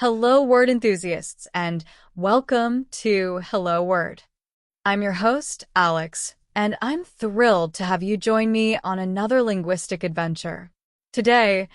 Hello, word enthusiasts, and welcome to Hello Word. I'm your host, Alex, and I'm thrilled to have you join me on another linguistic adventure. Today,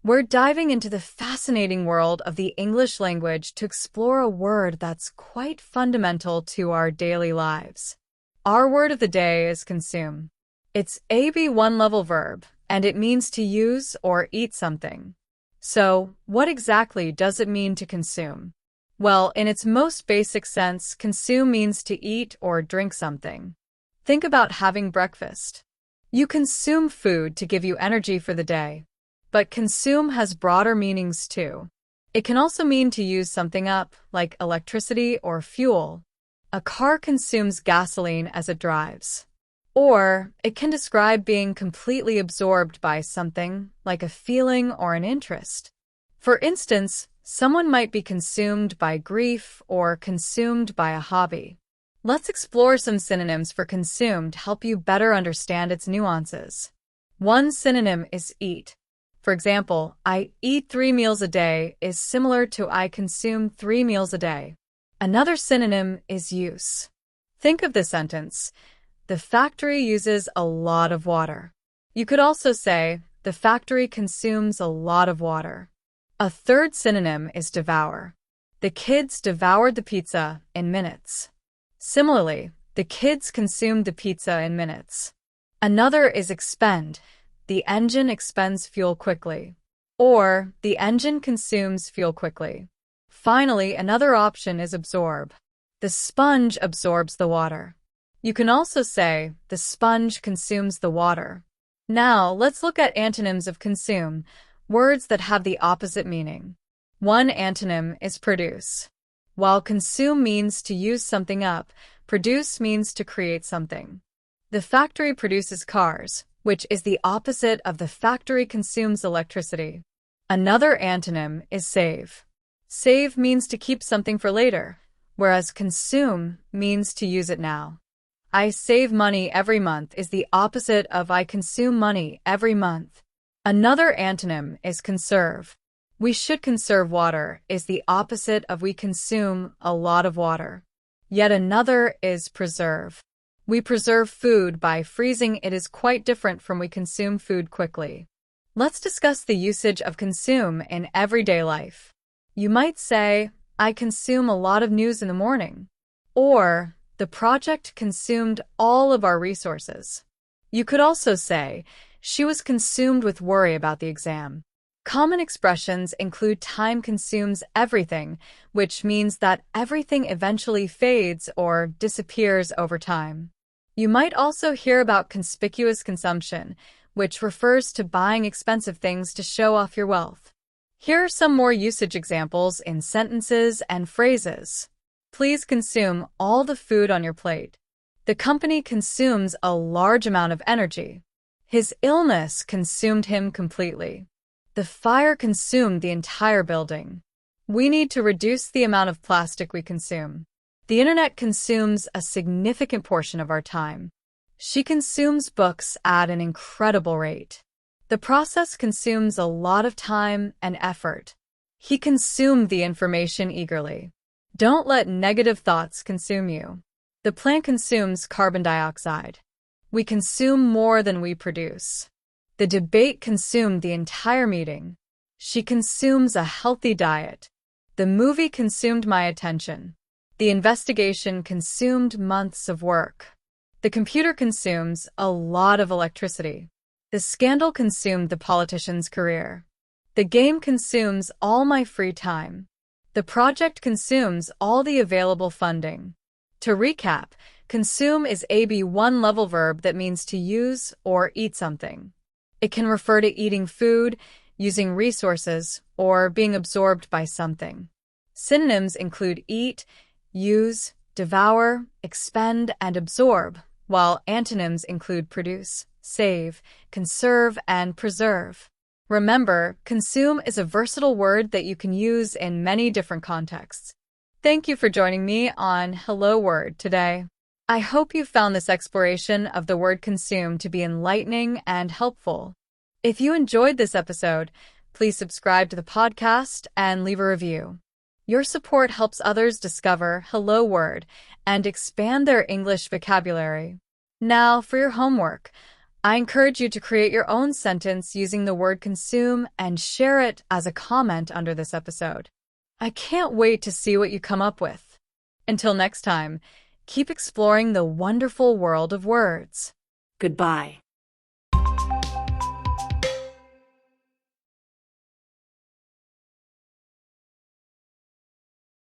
we're diving into the fascinating world of the English language to explore a word that's quite fundamental to our daily lives. Our word of the day is consume. It's a B1 level verb, and it means to use or eat something. So, what exactly does it mean to consume? Well, in its most basic sense, consume means to eat or drink something. Think about having breakfast. You consume food to give you energy for the day. But consume has broader meanings too. It can also mean to use something up, like electricity or fuel. A car consumes gasoline as it drives. Or it can describe being completely absorbed by something, like a feeling or an interest. For instance, someone might be consumed by grief or consumed by a hobby. Let's explore some synonyms for consume to help you better understand its nuances. One synonym is eat. For example, I eat 3 meals a day is similar to I consume 3 meals a day. Another synonym is use. Think of this sentence. The factory uses a lot of water. You could also say, the factory consumes a lot of water. A third synonym is devour. The kids devoured the pizza in minutes. Similarly, the kids consumed the pizza in minutes. Another is expend. The engine expends fuel quickly. Or, the engine consumes fuel quickly. Finally, another option is absorb. The sponge absorbs the water. You can also say, the sponge consumes the water. Now, let's look at antonyms of consume, words that have the opposite meaning. One antonym is produce. While consume means to use something up, produce means to create something. The factory produces cars, which is the opposite of the factory consumes electricity. Another antonym is save. Save means to keep something for later, whereas consume means to use it now. I save money every month is the opposite of I consume money every month. Another antonym is conserve. We should conserve water is the opposite of we consume a lot of water. Yet another is preserve. We preserve food by freezing it is quite different from we consume food quickly. Let's discuss the usage of consume in everyday life. You might say, I consume a lot of news in the morning. Or, the project consumed all of our resources. You could also say, she was consumed with worry about the exam. Common expressions include time consumes everything, which means that everything eventually fades or disappears over time. You might also hear about conspicuous consumption, which refers to buying expensive things to show off your wealth. Here are some more usage examples in sentences and phrases. Please consume all the food on your plate. The company consumes a large amount of energy. His illness consumed him completely. The fire consumed the entire building. We need to reduce the amount of plastic we consume. The internet consumes a significant portion of our time. She consumes books at an incredible rate. The process consumes a lot of time and effort. He consumed the information eagerly. Don't let negative thoughts consume you. The plant consumes carbon dioxide. We consume more than we produce. The debate consumed the entire meeting. She consumes a healthy diet. The movie consumed my attention. The investigation consumed months of work. The computer consumes a lot of electricity. The scandal consumed the politician's career. The game consumes all my free time. The project consumes all the available funding. To recap, consume is a B1 level verb that means to use or eat something. It can refer to eating food, using resources, or being absorbed by something. Synonyms include eat, use, devour, expend, and absorb, while antonyms include produce, save, conserve, and preserve. Remember, consume is a versatile word that you can use in many different contexts. Thank you for joining me on Hello Word today. I hope you found this exploration of the word consume to be enlightening and helpful. If you enjoyed this episode, please subscribe to the podcast and leave a review. Your support helps others discover Hello Word and expand their English vocabulary. Now, for your homework, I encourage you to create your own sentence using the word consume and share it as a comment under this episode. I can't wait to see what you come up with. Until next time, keep exploring the wonderful world of words. Goodbye.